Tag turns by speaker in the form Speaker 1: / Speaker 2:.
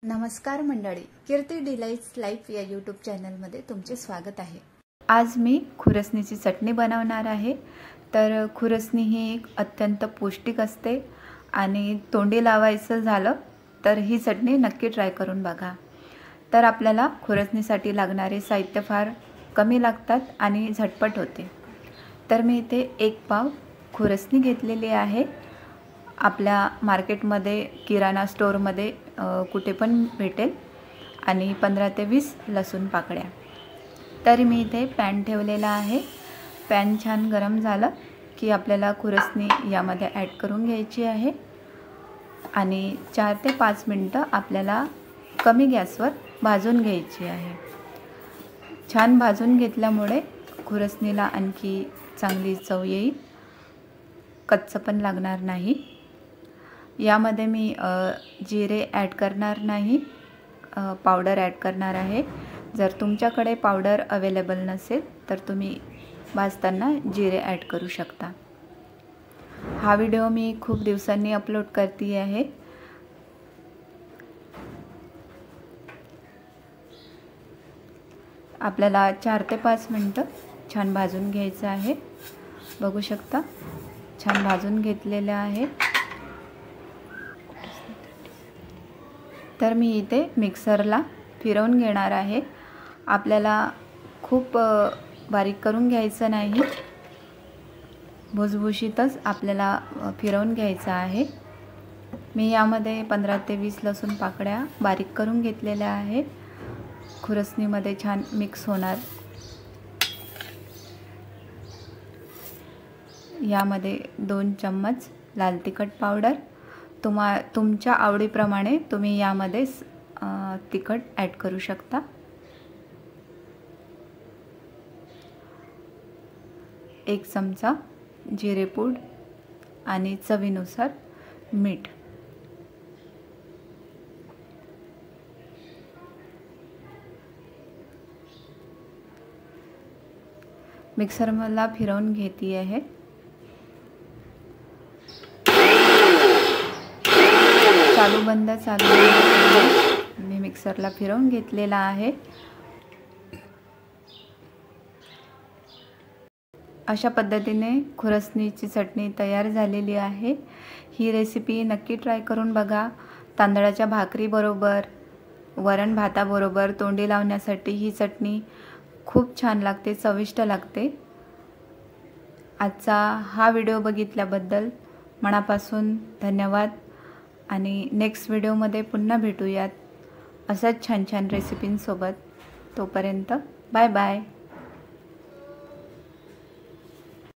Speaker 1: नमस्कार मंडळी, कीर्ती delights life या यूट्यूब चॅनलमध्ये तुमचे स्वागत आहे। आज मी खुरसणीची चटणी बनवणार आहे। तर खुरसणी ही एक अत्यंत पौष्टिक असते आणि तोंडी लावायचं झालं तर ही चटणी नक्की ट्राय करून बघा। तर आपल्याला खुरसणीसाठी लागणारे साहित्य फार कमी लागतात आणि झटपट होते। तर मी इथे 1 पाव खुरसणी घेतलेली आहे। आपल्या मार्केटमध्ये किराणा स्टोअरमध्ये कुठे पण भेटेल आणि 15 ते 20 लसूण पाकळ्या। तर मी इथे पॅन ठेवलेला आहे। पॅन छान गरम झालं की आपल्याला खुरसणी यामध्ये ॲड करून घ्यायची आहे आणि 4 ते 5 मिनिटं आपल्याला कमी गॅसवर भाजून घ्यायची आहे। छान भाजून घेतल्यामुळे खुरसणीला आणखी चांगली चव येईल, कच्चं पण लागणार नाही। यामध्ये मी जिरे ॲड करणार नाही, पावडर ॲड करणार आहे। जर तुमच्याकडे पावडर अवेलेबल नसेल तर तुम्ही भाजताना जिरे ॲड करू शकता। हा व्हिडिओ मी खूप दिवसांनी अपलोड करते आहे। आपल्याला 4 ते 5 मिनिटं छान भाजून घ्यायचं आहे। बघू शकता छान भाजून घेतलेले आहे। तर मी इथे मिक्सरला फिरवून घेणार आहे। आपल्याला खूप बारीक करून घ्यायचं नाही, भुसभुशीतच आपल्याला फिरवून घ्यायचं आहे। मी यामध्ये 15 ते 20 लसूण पाकळ्या बारीक करून घेतलेल्या आहे। खुरसणीमध्ये छान मिक्स होणार। यामध्ये 2 चम्मच लाल तिखट पावडर, तुमच्या आवडीप्रमाणे तुम्ही यामध्ये तिखट ॲड करू शकता। 1 चमचा जिरेपूड आणि चवीनुसार मीठ। मिक्सर मला फिरवून घेते आहे। चालू बंद मी मिक्सरला फिरवून घेतलेला आहे। अशा पद्धतीने खुरसणीची चटणी तयार झालेली आहे। ही रेसिपी नक्की ट्राय करून बघा। तांदळाच्या भाकरीबरोबर, वरण भाताबरोबर तोंडी लावण्यासाठी ही चटणी खूप छान लागते, चविष्ट लागते। आजचा हा व्हिडिओ बघितल्याबद्दल मनापासून धन्यवाद आणि नेक्स्ट व्हिडिओमध्ये पुन्हा भेटूयात अशाच छान छान रेसिपींसोबत। तोपर्यंत बाय बाय।